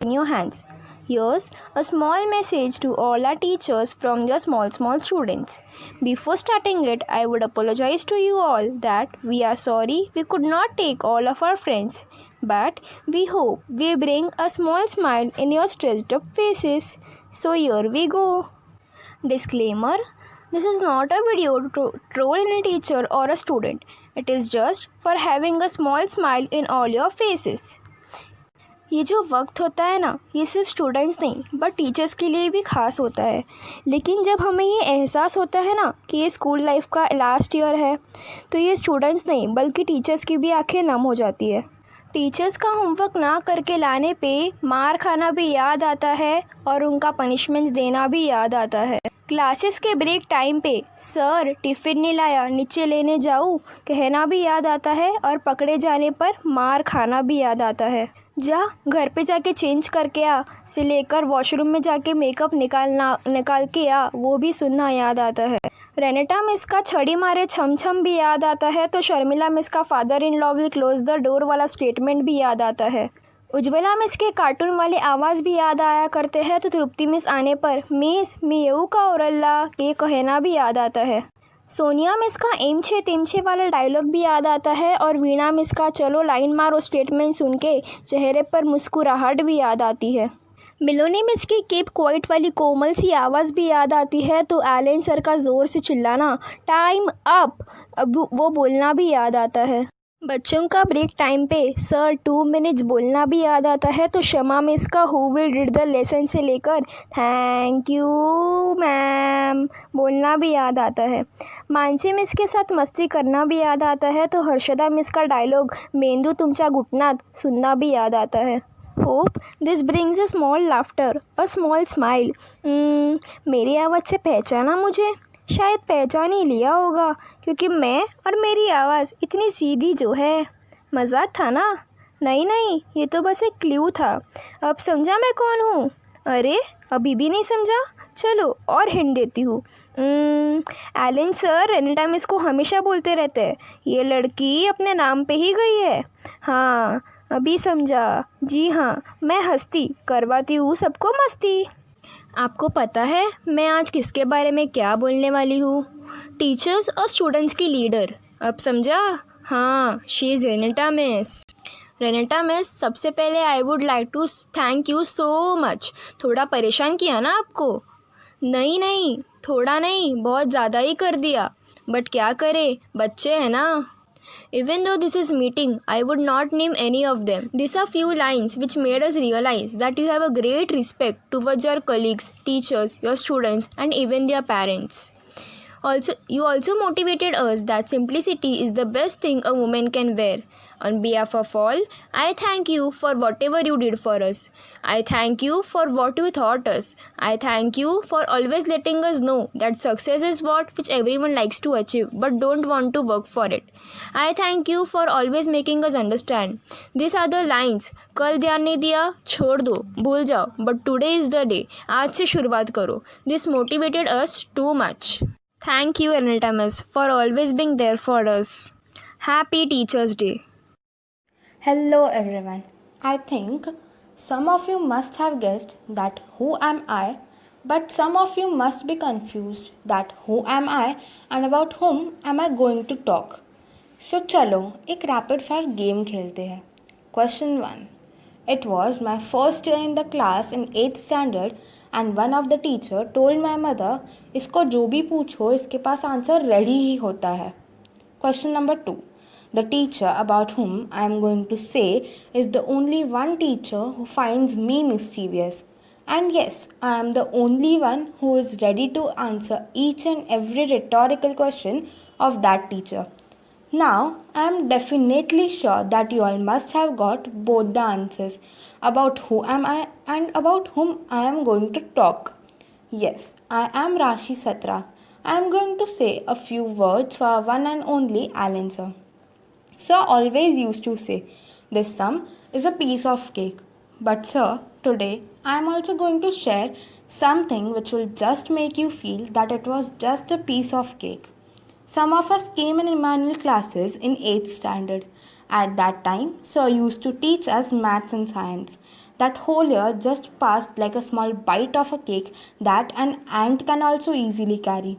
in your hands. Here's a small message to all our teachers from your small students. Before starting it, I would apologize to you all that we are sorry we could not take all of our friends, but we hope we bring a small smile in your stressed up faces. So here we go. Disclaimer: this is not a video to troll any teacher or a student. It is just for having a small smile in all your faces. ये जो वक्त होता है ना, ये सिर्फ students नहीं but teachers के लिए भी ख़ास होता है. लेकिन जब हमें ये एहसास होता है ना कि ये स्कूल लाइफ का लास्ट ईयर है, तो ये स्टूडेंट्स नहीं बल्कि टीचर्स की भी आंखें नम हो जाती है. टीचर्स का होमवर्क ना करके लाने पे मार खाना भी याद आता है और उनका पनिशमेंट्स देना भी याद आता है. क्लासेस के ब्रेक टाइम पे सर टिफ़िन नहीं लाया, नीचे लेने जाऊँ कहना भी याद आता है और पकड़े जाने पर मार खाना भी याद आता है. जा घर पे जाके चेंज करके आ से लेकर वॉशरूम में जाके मेकअप निकाल के आ, वो भी सुनना याद आता है. रेनेटा मिस का छड़ी मारे छम छम भी याद आता है, तो शर्मिला मिस का father in law will close the door वाला स्टेटमेंट भी याद आता है. उज्ज्वला मिस के कार्टून वाले आवाज़ भी याद आया करते हैं, तो तृप्ति मिस आने पर मिस मी येऊ का औरल्ला के कहना भी याद आता है. सोनिया मिस का एमछे तेमछे वाला डायलॉग भी याद आता है और वीणा मिस का चलो लाइन मारो स्टेटमेंट सुन के चेहरे पर मुस्कुराहट भी याद आती है. मिलोनी मिस की कीप क्वाइट वाली कोमल सी आवाज़ भी याद आती है, तो एलन सर का ज़ोर से चिल्लाना टाइम अप, अब वो बोलना भी याद आता है. बच्चों का ब्रेक टाइम पे सर 2 मिनट्स बोलना भी याद आता है, तो शमा मिस का who will read the lesson से लेकर थैंक यू मैम बोलना भी याद आता है. मानसी मिस के साथ मस्ती करना भी याद आता है, तो हर्षदा मिस का डायलॉग मेंदू तुमच्या घुटनात सुनना भी याद आता है. Hope this brings a small laughter, a small smile. मेरी आवाज़ से पहचाना मुझे? शायद पहचान ही लिया होगा, क्योंकि मैं और मेरी आवाज़ इतनी सीधी जो है. मजाक था ना? नहीं, ये तो बस एक क्लू था. अब समझा मैं कौन हूँ? अरे अभी भी नहीं समझा? चलो और हिंट देती हूँ. एलन सर रेनेटा मिस को हमेशा बोलते रहते हैं ये लड़की अपने नाम पे ही गई है. हाँ अभी समझा. जी हाँ, मैं हस्ती करवाती हूँ सबको मस्ती. आपको पता है मैं आज किसके बारे में क्या बोलने वाली हूँ? टीचर्स और स्टूडेंट्स की लीडर. अब समझा? हाँ, she is Renata miss. Renata miss, सबसे पहले I would like to thank you so much. थोड़ा परेशान किया ना आपको? नहीं, थोड़ा नहीं, बहुत ज़्यादा ही कर दिया. बट क्या करे, बच्चे हैं ना. Even though this is meeting, I would not name any of them. These are few lines which made us realize that you have a great respect towards your colleagues, teachers, your students, and even their parents. You also motivated us that simplicity is the best thing a woman can wear. On behalf of all, I thank you for whatever you did for us. I thank you for what you taught us. I thank you for always letting us know that success is what which everyone likes to achieve but don't want to work for it. I thank you for always making us understand. These are the lines. कल ध्यान नहीं दिया, छोड़ दो, भूल जाओ. But today is the day. आज से शुरुआत करो. This motivated us too much. Thank you, Anilta Miss, for always being there for us. Happy Teachers' Day. Hello everyone. I think some of you must have guessed that who am I, but some of you must be confused that who am I and about whom am I going to talk. So चलो एक rapid fire game खेलते हैं. Question 1. It was my first year in the class in 8th standard and one of the teacher told my mother इसको जो भी पूछो इसके पास answer ready ही होता है. Question number 2. The teacher about whom I am going to say is the only one teacher who finds me mischievous. And yes, I am the only one who is ready to answer each and every rhetorical question of that teacher. Now, I am definitely sure that you all must have got both the answers about who am I and about whom I am going to talk. Yes, I am Rashi Satra. I am going to say a few words for our one and only Alan sir. Sir always used to say, this sum is a piece of cake. But sir, today I am also going to share something which will just make you feel that it was just a piece of cake. Some of us came in Emmanuel classes in 8th standard. At that time, sir used to teach us maths and science. That whole year just passed like a small bite of a cake that an ant can also easily carry.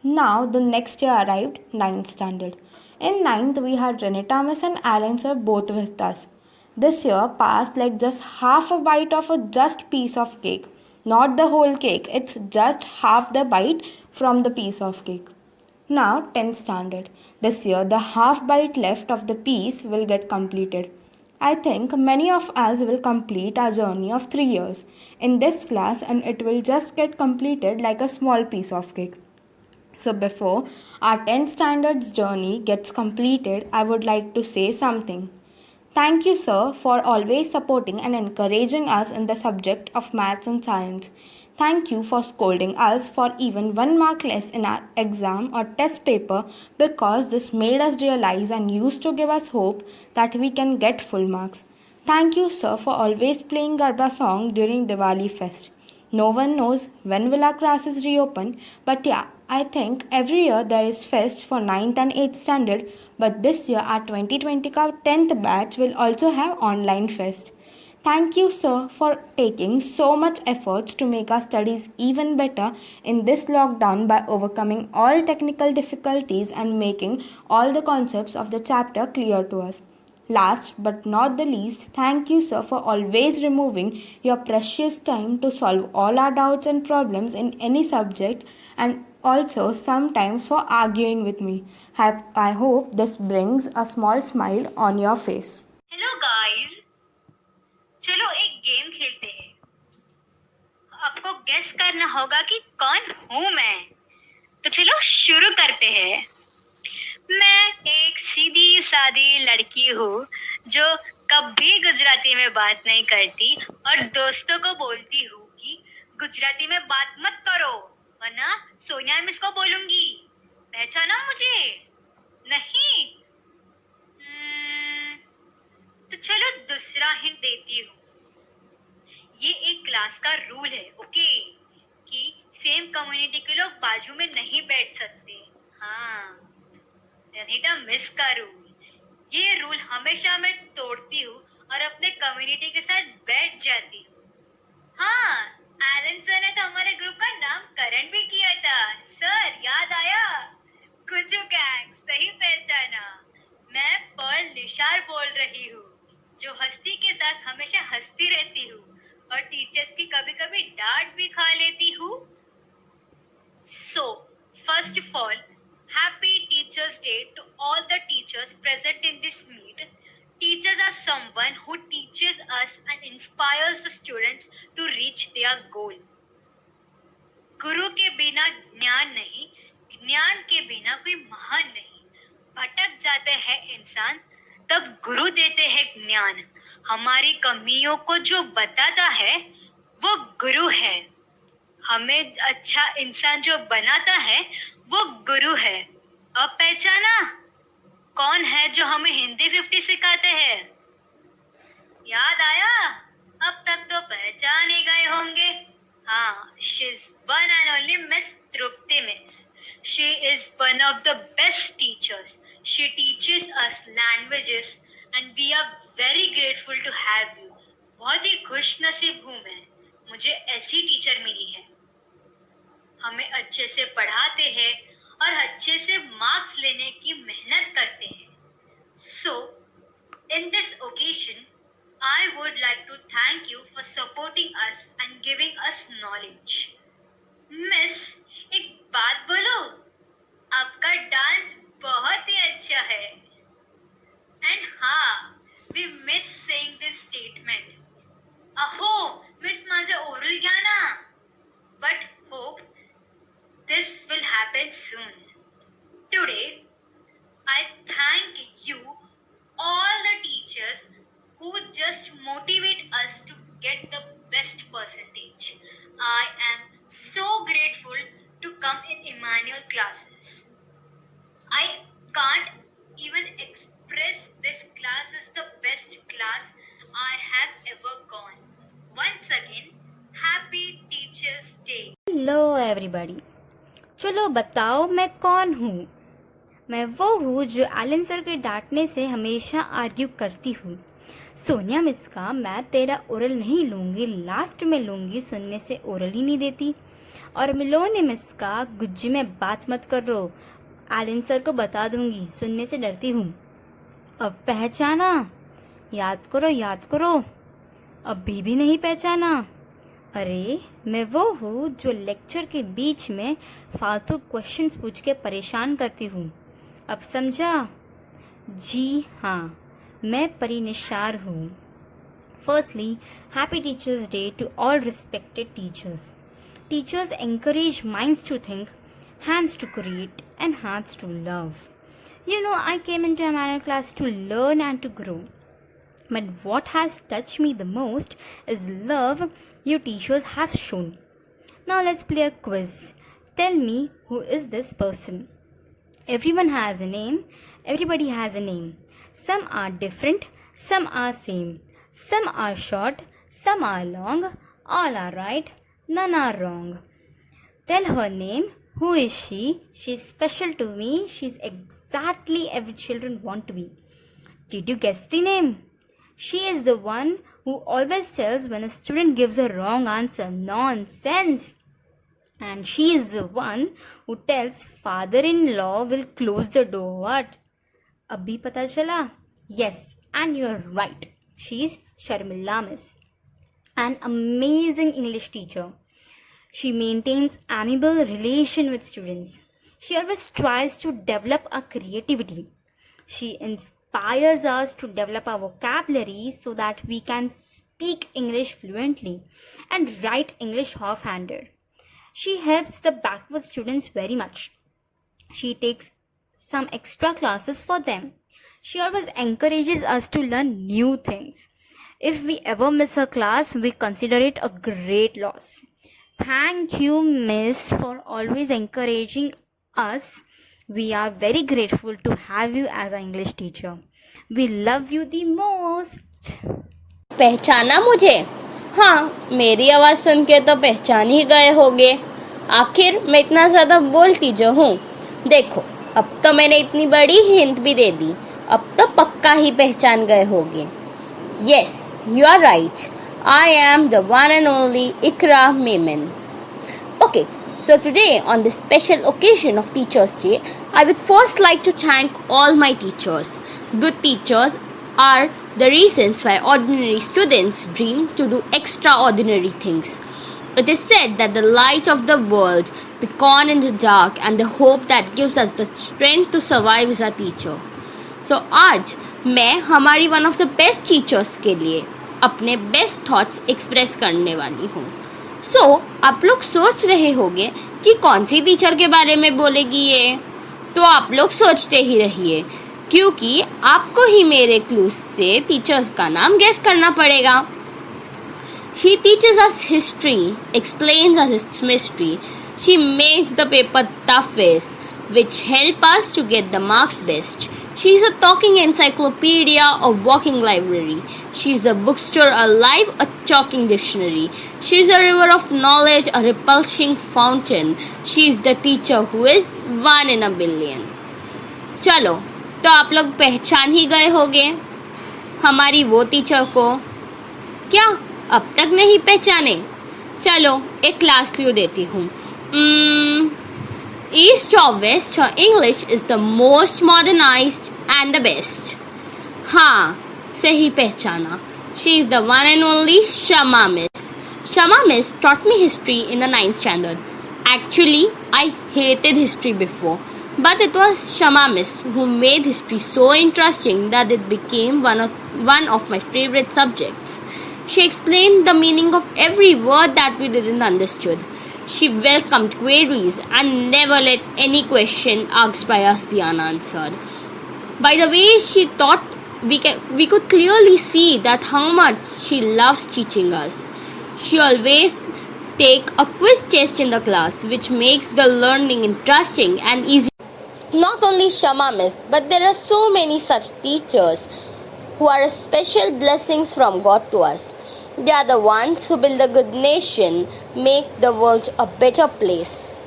Now the next year arrived, ninth standard. In ninth, we had Renata Miss and Alan sir both with us. This year passed like just half a bite of a just piece of cake. Not the whole cake, it's just half the bite from the piece of cake. Now, 10th standard. This year, the half bite left of the piece will get completed. I think many of us will complete our journey of 3 years in this class, and it will just get completed like a small piece of cake. So, before our 10th standards journey gets completed, I would like to say something. Thank you, sir, for always supporting and encouraging us in the subject of maths and science. Thank you for scolding us for even 1 mark less in our exam or test paper, because this made us realize and used to give us hope that we can get full marks. Thank you, sir, for always playing Garba song during Diwali fest. No one knows when will our classes reopen, but yeah, I think every year there is fest for 9th and 8th standard, but this year our 2020 का 10th batch will also have online fest. Thank you, sir, for taking so much efforts to make our studies even better in this lockdown by overcoming all technical difficulties and making all the concepts of the chapter clear to us. Last but not the least, thank you, sir, for always removing your precious time to solve all our doubts and problems in any subject, and also sometimes for arguing with me. I hope this brings a small smile on your face. Hello guys, चलो एक game खेलते हैं। आपको guess करना होगा कि कौन हूँ मैं। तो चलो शुरू करते हैं। मैं एक सीधी सादी लड़की हूँ जो कभी गुजराती में बात नहीं करती और दोस्तों को बोलती हूँ कि गुजराती में बात मत करो वरना सोनिया मिस को बोलूंगी। पहचाना मुझे? नहीं? तो चलो दूसरा हिंट देती हूँ। ये एक क्लास का रूल है, ओके, कि सेम कम्युनिटी के लोग बाजू में नहीं बैठ सकते। हाँ, रनीता मिस का रूल। ये रूल हमेशा मैं तोड़ती हूँ और अपने कम्युनिटी के साथ बैठ जाती हूँ। हाँ, एलन सर ने तो हमारे ग्रुप का नामकरण भी किया था। सर, याद आया? कुछू गैंग, सही पहचाना। मैं पर्ल निशार बोल रही हूँ, जो हस्ती के साथ हमेशा हंसती रहती हूँ और टीचर्स की कभी कभी डांट भी खा लेती हूँ। So, first of all, Happy Teachers Day to all the teachers present in this meet. Teachers are someone who teaches us and inspires the students to reach their goal. गुरु के बिना ज्ञान नहीं, ज्ञान के बिना कोई महान नहीं। भटक जाते हैं इंसान, तब गुरु देते हैं ज्ञान। हमारी कमियों को जो बताता है वो गुरु है। हमें अच्छा इंसान जो बनाता है वो गुरु है। अब पहचाना कौन है जो हमें हिंदी 50 सिखाते हैं? याद आया? अब तक तो पहचान ही गए होंगे। हाँ, she is one and only Miss Trupti Miss. She is one of the best teachers. She teaches us languages and we are very grateful to have you. बहुत ही खुश नसीब हूँ मैं, मुझे ऐसी टीचर मिली है। हमें अच्छे से पढ़ाते हैं और अच्छे से मार्क्स लेने की मेहनत करते हैं। So, in this occasion, I would like to thank you for supporting us and giving us knowledge. Miss, एक बात बोलो, आपका डांस बहुत ही अच्छा है। And हाँ, we miss saying this statement. अहो, मिस माझं ओरल घ्या ना. But hope this will happen soon. Today, I thank you, all the teachers who just motivate us to get the best percentage. I am so grateful to come in Emmanuel classes. I can't even express this class is the best class I have ever gone. Once again, Happy Teachers Day. Hello everybody. चलो बताओ मैं कौन हूँ। मैं वो हूँ जो Elon sir के डांटने से हमेशा आर्ग्यू करती हूँ। सोनिया मिस का मैं तेरा ओरल नहीं लूँगी, लास्ट में लूँगी, सुनने से ओरल ही नहीं देती। और मिलोनी मिस का गुज्जी में बात मत करो, एलन सर को बता दूँगी, सुनने से डरती हूँ। अब पहचाना? याद करो, अभी भी नहीं पहचाना? अरे मैं वो हूँ जो लेक्चर के बीच में फालतू क्वेश्चंस पूछ के परेशान करती हूँ। अब समझा? जी हाँ, मैं परिनिशार हूँ। Firstly, happy Teachers' Day to all respected teachers. Teachers encourage minds to think, hands to create, and hearts to love. You know, I came into a manner class to learn and to grow. But what has touched me the most is love you teachers have shown. Now let's play a quiz. Tell me, who is this person? Everyone has a name. Everybody has a name. Some are different. Some are same. Some are short. Some are long. All are right. None are wrong. Tell her name. Who is she? She's special to me. She's exactly every children want to be. Did you guess the name? She is the one who always tells when a student gives a wrong answer. Nonsense! And she is the one who tells father-in-law will close the door. What? Abhi pata chala? Yes, and you're right. She's Sharmila Miss, an amazing English teacher. She maintains amiable relation with students. She always tries to develop our creativity. She inspires us to develop our vocabulary so that we can speak English fluently and write English half-handed. She helps the backward students very much. She takes some extra classes for them. She always encourages us to learn new things. If we ever miss her class, we consider it a great loss. Thank you, Miss, for always encouraging us. We are very grateful to have you as an English teacher. We love you the most. पहचाना मुझे? हाँ, मेरी आवाज़ सुन के तो पहचान ही गए होगे। आखिर मैं इतना ज़्यादा बोलती जो हूँ। देखो, अब तो मैंने इतनी बड़ी हिंट भी दे दी, अब तो पक्का ही पहचान गए होगे। Yes, you are right. I am the one and only Ikra Memon. Okay, so today on this special occasion of Teachers' Day, I would first like to thank all my teachers. Good teachers are the reasons why ordinary students dream to do extraordinary things. It is said that the light of the world beacon in the dark and the hope that gives us the strength to survive is our teacher. So आज मैं हमारी one of the best teachers के लिए अपने best thoughts express करने वाली हूँ। सो आप लोग सोच रहे होंगे कि कौन सी टीचर के बारे में बोलेगी ये, तो आप लोग सोचते ही रहिए, क्योंकि आपको ही मेरे क्लूज से टीचर्स का नाम गेस करना पड़ेगा। She teaches us history, explains us its mystery. She makes the paper toughest, which help us to get the marks best. She is a talking encyclopedia, a walking library. She is a bookstore alive, a talking dictionary. She is a river of knowledge, a repulsing fountain. She is the teacher who is one in a billion. चलो, तो आप लोग पहचान ही गए होंगे हमारी वो teacher को। क्या अब तक नहीं पहचाने? चलो एक क्लास क्लू देती हूँ। East or West, her English is the most modernized and the best. हाँ, सही पहचाना. She is the one and only Shama Miss. Shama Miss taught me history in the 9th standard. Actually, I hated history before. But it was Shama Miss who made history so interesting that it became one of my favorite subjects. She explained the meaning of every word that we didn't understood. She welcomed queries and never let any question asked by us be unanswered. By the way she taught, we could clearly see that how much she loves teaching us. She always take a quiz test in the class, which makes the learning interesting and easy. Not only Shama Miss, but there are so many such teachers who are special blessings from God to us. They are the ones who build a good nation, make the world a better place.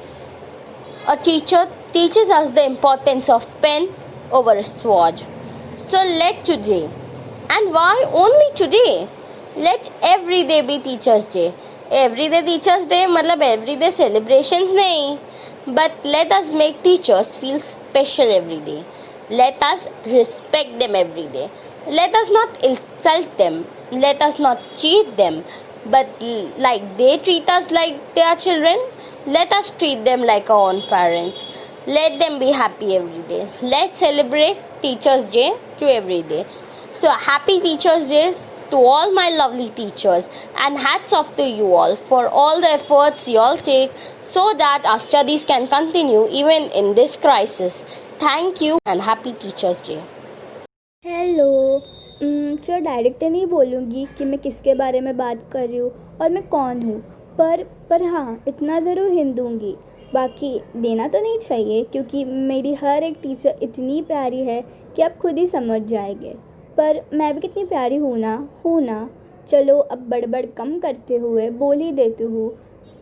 A teacher teaches us the importance of pen over a sword. So let today And why only today? Let every day be Teachers' Day. Everyday Teachers' Day मतलब everyday celebrations नहीं. But let us make teachers feel special every day. Let us respect them every day. Let us not insult them. Let us not cheat them. But like they treat us like they are children, let us treat them like our own parents. Let them be happy every day. Let's celebrate Teachers' Day to every day. So happy Teachers' Days to all my lovely teachers, and hats off to you all for all the efforts you all take so that our studies can continue even in this crisis. Thank you and happy Teachers' Day. Hello. चलो direct तो नहीं बोलूँगी कि मैं किसके बारे में बात कर रही हूँ और मैं कौन हूँ, पर हाँ इतना ज़रूर हिंट दूँगी। बाकी देना तो नहीं चाहिए क्योंकि मेरी हर एक टीचर इतनी प्यारी है कि आप खुद ही समझ जाएंगे। पर मैं भी कितनी प्यारी हूँ ना। चलो अब बड़बड़ कम करते हुए बोल ही देती हूँ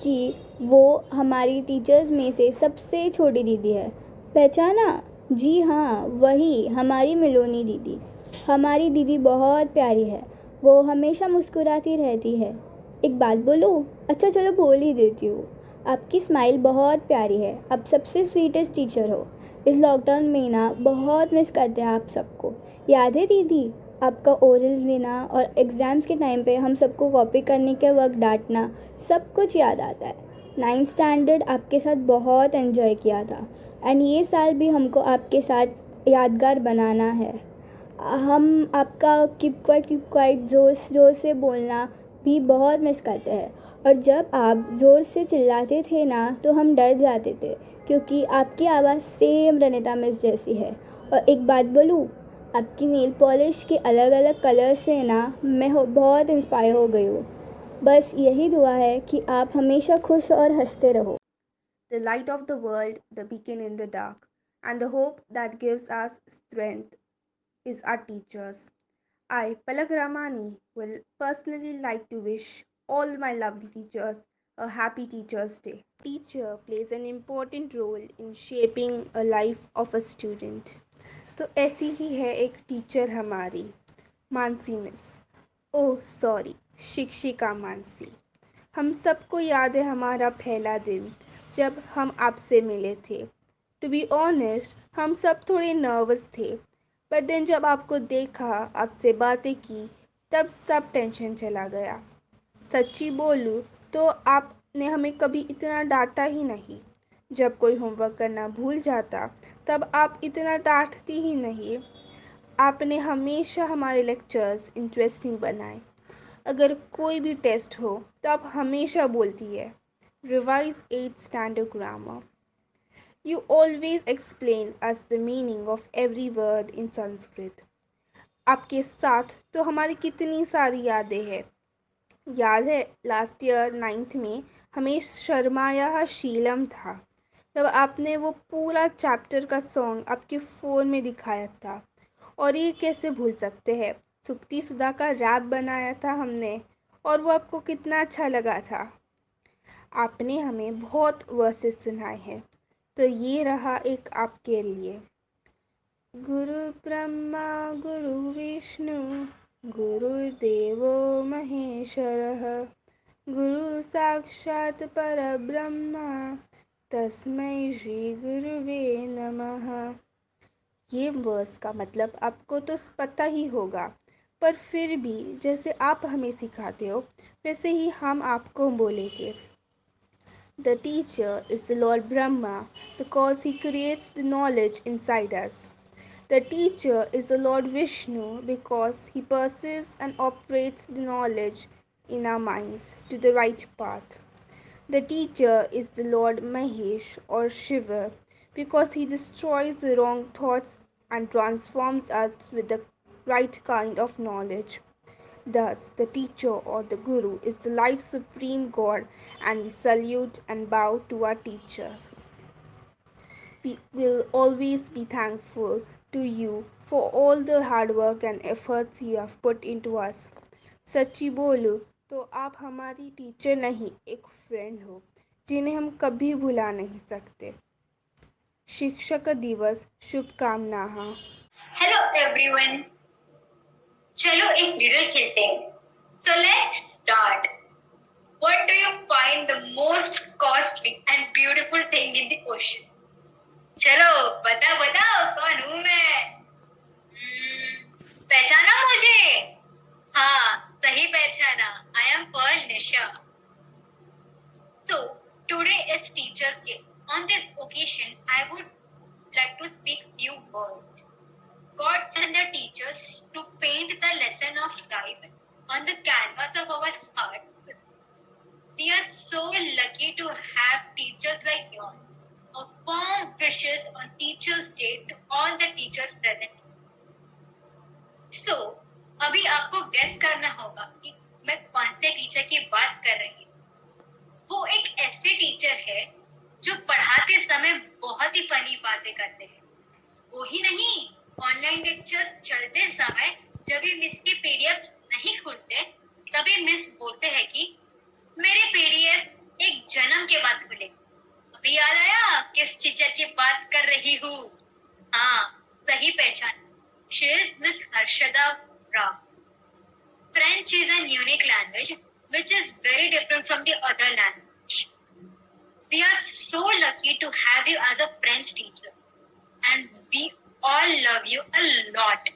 कि वो हमारी टीचर्स में से सबसे छोटी दीदी है। पहचाना? जी हाँ, वही हमारी मिलोनी दीदी। हमारी दीदी बहुत प्यारी है, वो हमेशा मुस्कुराती रहती है। एक बात बोलूँ? अच्छा चलो बोल ही देती हूँ। आपकी स्माइल बहुत प्यारी है, आप सबसे स्वीटेस्ट टीचर हो। इस लॉकडाउन में ना बहुत मिस करते हैं आप सबको। याद है दीदी, आपका ओरल्स लेना और एग्ज़ाम्स के टाइम पे हम सबको कॉपी करने के वक्त डांटना, सब कुछ याद आता है। 9th स्टैंडर्ड आपके साथ बहुत एंजॉय किया था एंड ये साल भी हमको आपके साथ यादगार बनाना है। हम आपका कीप क्वाइट ज़ोर से बोलना भी बहुत मिस करते हैं। और जब आप ज़ोर से चिल्लाते थे ना तो हम डर जाते थे क्योंकि आपकी आवाज़ सेम रनिता मिस जैसी है। और एक बात बोलूँ, आपकी नेल पॉलिश के अलग अलग कलर से ना मैं बहुत इंस्पायर हो गई हूँ। बस यही दुआ है कि आप हमेशा खुश और हंसते रहो। The light of the world, the beacon in the dark, and the hope that gives us strength is our teachers. I, Palak Ramani, will personally like to wish all my lovely teachers a happy Teachers' Day. Teacher plays an important role in shaping a life of a student. तो ऐसी ही है एक teacher हमारी, Mansi miss. Oh sorry, शिक्षिका मानसी। हम सबको याद है हमारा पहला दिन जब हम आपसे मिले थे। टू बी ऑनेस्ट, हम सब थोड़े नर्वस थे, पर देन जब आपको देखा, आपसे बातें की, तब सब टेंशन चला गया। सच्ची बोलूँ तो आपने हमें कभी इतना डांटा ही नहीं। जब कोई होमवर्क करना भूल जाता तब आप इतना डांटती ही नहीं। आपने हमेशा हमारे लेक्चर्स इंटरेस्टिंग बनाए। अगर कोई भी टेस्ट हो तो आप हमेशा बोलती है, revise 8th standard grammar. You always explain us the meaning of every word in Sanskrit. आपके साथ तो हमारी कितनी सारी यादें हैं। याद है लास्ट ईयर 9th में हमें शर्माया शीलम था, तब आपने वो पूरा चैप्टर का सॉन्ग आपके फ़ोन में दिखाया था। और ये कैसे भूल सकते हैं, सुप्ति सुधा का रैप बनाया था हमने, और वो आपको कितना अच्छा लगा था। आपने हमें बहुत वर्सेस सुनाए हैं, तो ये रहा एक आपके लिए। गुरु ब्रह्मा गुरु विष्णु गुरुदेवो महेश्वरः गुरु साक्षात् परब्रह्म तस्मै श्री गुरुवे नमः। ये वर्स का मतलब आपको तो पता ही होगा, पर फिर भी जैसे आप हमें सिखाते हो वैसे ही हम आपको बोलेंगे। The teacher is the Lord Brahma because he creates the knowledge inside us. The teacher is the Lord Vishnu because he perceives and operates the knowledge in our minds to the right path. The teacher is the Lord Mahesh or Shiva because he destroys the wrong thoughts and transforms us with the right kind of knowledge. Thus, the teacher or the guru is the life's supreme God, and we salute and bow to our teacher. We will always be thankful to you for all the hard work and efforts you have put into us. सच्ची बोलूँ तो आप हमारी teacher नहीं, एक friend हो जिन्हें हम कभी भुला नहीं सकते। शिक्षक दिवस शुभकामनाएं। Hello everyone. चलो एक रिडल खेलते हैं. So let's start. What do you find the most costly and beautiful thing in the ocean? चलो बताओ कौन हूँ मैं? पहचाना मुझे? हाँ, सही पहचाना. I am Pearl Nisha. So today is Teachers' Day. On this occasion, I would like to speak few words. God sent the teachers to paint the lesson of life on the canvas of our heart. We are so lucky to have teachers like yours. A warm wishes on Teachers' Day to all the teachers present. So, अभी आपको guess करना होगा कि मैं कौन से teacher की बात कर रही हूँ. वो एक ऐसे टीचर है जो पढ़ाते समय बहुत ही फनी बातें करते हैं. वो ही नहीं, ऑनलाइन लेक्चर्स चलते समय जब भी मिस के पीडीएफ नहीं खुलते तभी मिस बोलते हैं कि मेरे पीडीएफ एक जन्म के बाद खुले. अभी याद आया किस टीचर की बात कर रही हूँ? हाँ, सही पहचान. She is Miss Harshada Rao. French is a unique language which is very different from the other language. We are so lucky to have you as a French teacher, and we all love you a lot.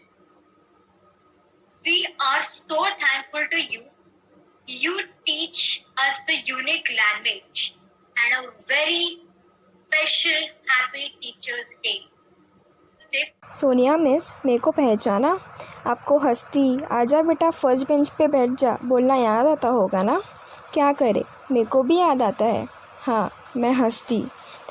We are so thankful to you. You teach us the unique language, and a very special happy Teachers' Day. Sonia miss, मेरे को पहचाना? आपको हस्ती आजा बेटा first bench पे बैठ जा बोलना याद आता होगा ना? क्या करे, मेरे को भी याद आता है. हाँ, मैं हस्ती.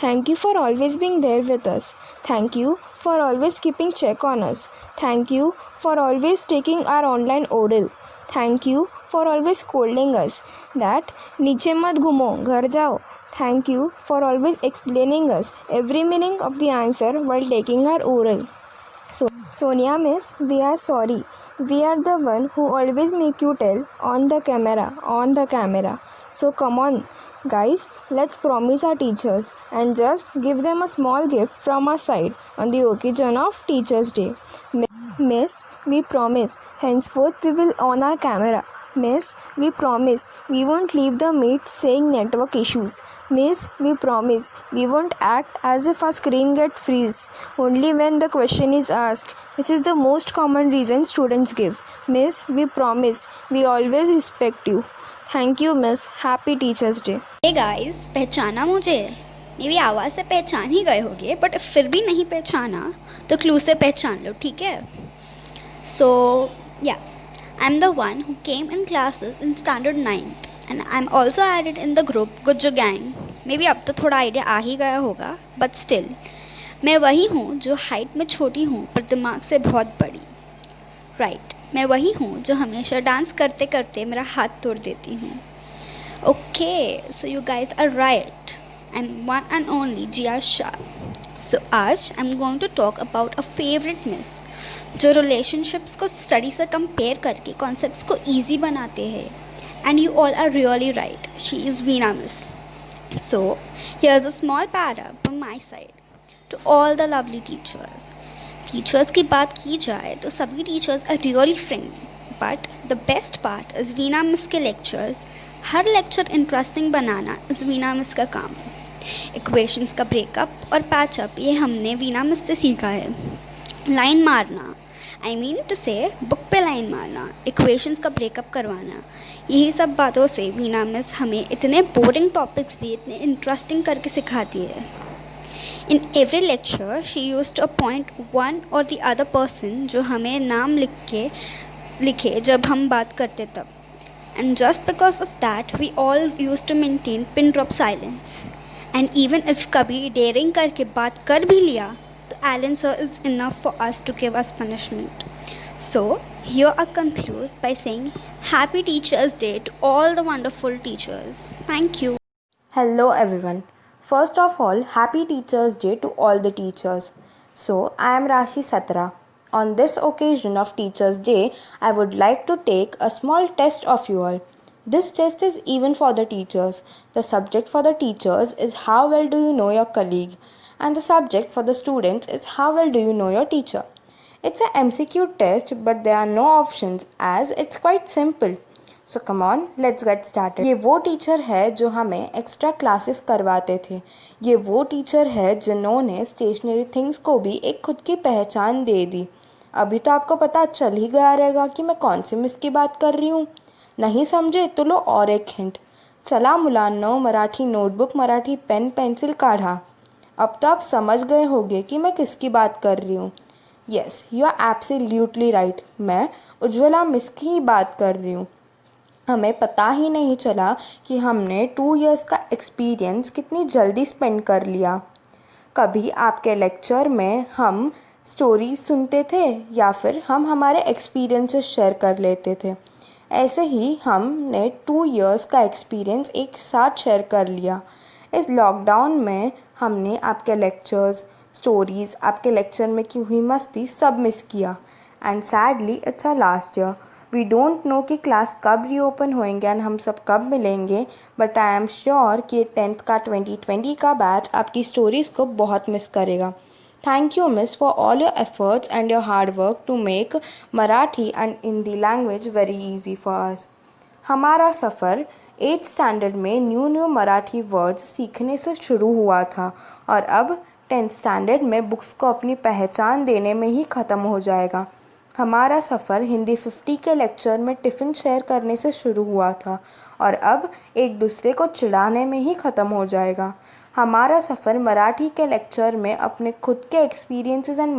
Thank you for always being there with us. Thank you for always keeping check on us. Thank you for always taking our online oral. Thank you for always scolding us that नीचे मत घूमो घर जाओ. Thank you for always explaining us every meaning of the answer while taking our oral. So, Sonia miss, we are sorry. We are the one who always make you tell on the camera. So come on, guys, let's promise our teachers and just give them a small gift from our side on the occasion of Teachers' Day. Miss, we promise henceforth we will on our camera. Miss, we promise we won't leave the meet saying network issues. Miss, we promise we won't act as if our screen get freeze only when the question is asked, which is the most common reason students give. Miss, we promise we always respect you. Thank you, Miss. Happy Teachers' Day. Hey guys, पहचाना मुझे? मेरी आवाज़ से पहचान ही गए होगे, but फिर भी नहीं पहचाना तो क्लू से पहचान लो, ठीक है? सो या I'm the one who came in classes in standard 9th and I'm also added in the group Gujju Gang. Maybe अब तो थोड़ा आइडिया आ ही गया होगा, but still मैं वही हूँ जो हाइट में छोटी हूँ पर दिमाग से बहुत बड़ी. राइट, मैं वही हूँ जो हमेशा डांस करते करते मेरा हाथ तोड़ देती हूँ. Okay, so you guys are right. I am one and only Jiya Shah. So आज I am going to talk about a favourite miss जो रिलेशनशिप्स को स्टडी से कंपेयर करके कॉन्सेप्ट्स को ईजी बनाते हैं. And you all are really right, she is Veena miss. So here is a small para from my side to all the lovely teachers. Teachers की बात की जाए तो सभी teachers are really friendly, but the best part is Veena miss के lectures. हर lecture interesting बनाना is Veena miss का काम. इक्वेशंस का ब्रेकअप और पैचअप ये हमने वीना मिस से सीखा है. लाइन मारना, आई मीन टू से बुक पे लाइन मारना, इक्वेशंस का ब्रेकअप करवाना, यही सब बातों से वीना मिस हमें इतने बोरिंग टॉपिक्स भी इतने इंटरेस्टिंग करके सिखाती है. In every lecture she used to appoint one और द अदर पर्सन जो हमें नाम लिखे जब हम बात करते तब. And just because of that we all used to maintain pin drop silence. And even if कभी डेयरिंग करके बात कर भी लिया, Alan sir is enough for us to give us punishment. So here I conclude by saying Happy Teachers' Day to all the wonderful teachers. Thank you. Hello everyone. First of all, Happy Teachers' Day to all the teachers. So I am Rashi Satra. On this occasion of Teachers' Day, I would like to take a small test of you all. This test is even for the teachers. The subject for the teachers is how well do you know your colleague, and the subject for the students is how well do you know your teacher. It's a MCQ test, but there are no options as it's quite simple. So come on, let's get started. ये वो teacher है जो हमें extra classes करवाते थे. ये वो teacher है जिन्होंने स्टेशनरी थिंग्स को भी एक खुद की पहचान दे दी. अभी तो आपको पता चल ही गया रहेगा कि मैं कौन सी मिस की बात कर रही हूँ. नहीं समझे तो लो और एक हिंट. चला मुलांनो, Marathi notebook, Marathi pen pencil काढ़ा. अब तो आप समझ गए होंगे कि मैं किसकी बात कर रही हूँ. Yes, you are absolutely right. मैं उज्ज्वला मिस की ही बात कर रही हूँ. हमें पता ही नहीं चला कि हमने 2 इयर्स का एक्सपीरियंस कितनी जल्दी स्पेंड कर लिया. कभी आपके लेक्चर में हम स्टोरीज सुनते थे या फिर हम हमारे एक्सपीरियंसेस शेयर कर लेते थे. ऐसे ही हमने 2 इयर्स का एक्सपीरियंस एक साथ शेयर कर लिया. इस लॉकडाउन में हमने आपके लेक्चर्स, स्टोरीज़, आपके लेक्चर में की हुई मस्ती सब मिस किया. And sadly it's our last year. We don't know कि क्लास कब रीओपन होएंगे एंड हम सब कब मिलेंगे, बट आई एम श्योर कि 10th का 2020 का बैच आपकी स्टोरीज़ को बहुत मिस करेगा. Thank you, Miss, for all your efforts and your hard work to make Marathi and Hindi language very easy for us. हमारा सफ़र 8th स्टैंडर्ड में new Marathi words सीखने से शुरू हुआ था और अब 10th स्टैंडर्ड में बुक्स को अपनी पहचान देने में ही ख़त्म हो जाएगा. हमारा सफ़र हिंदी 50 के लेक्चर में टिफ़िन शेयर करने से शुरू हुआ था और अब एक दूसरे को चिढ़ाने में ही ख़त्म हो जाएगा. हमारा सफ़र मराठी के लेक्चर में अपने खुद के एक्सपीरियंसेस एंड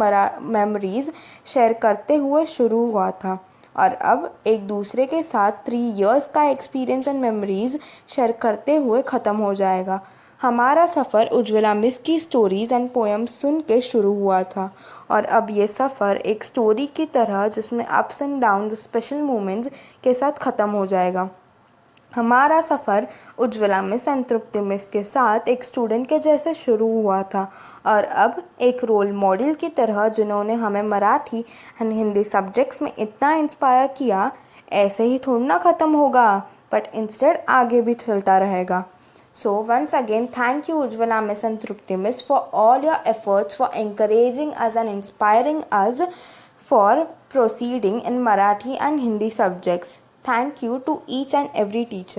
मेमोरीज़ शेयर करते हुए शुरू हुआ था और अब एक दूसरे के साथ 3 इयर्स का एक्सपीरियंस एंड मेमोरीज़ शेयर करते हुए ख़त्म हो जाएगा. हमारा सफ़र उज्ज्वला मिस की स्टोरीज़ एंड पोएम्स सुन के शुरू हुआ था और अब ये सफ़र एक स्टोरी की तरह जिसमें ups and downs, special moments के साथ ख़त्म हो जाएगा. हमारा सफ़र Ujjwala miss and Tripti miss के साथ एक स्टूडेंट के जैसे शुरू हुआ था और अब एक रोल मॉडल की तरह जिन्होंने हमें मराठी एंड हिंदी सब्जेक्ट्स में इतना इंस्पायर किया. ऐसे ही थोड़ा ना ख़त्म होगा, बट इंस्टेड आगे भी चलता रहेगा. So once again, thank you Ujjwala Miss and Trupti Miss for all your efforts for encouraging us and inspiring us for proceeding in Marathi and Hindi subjects. Thank you to each and every teacher.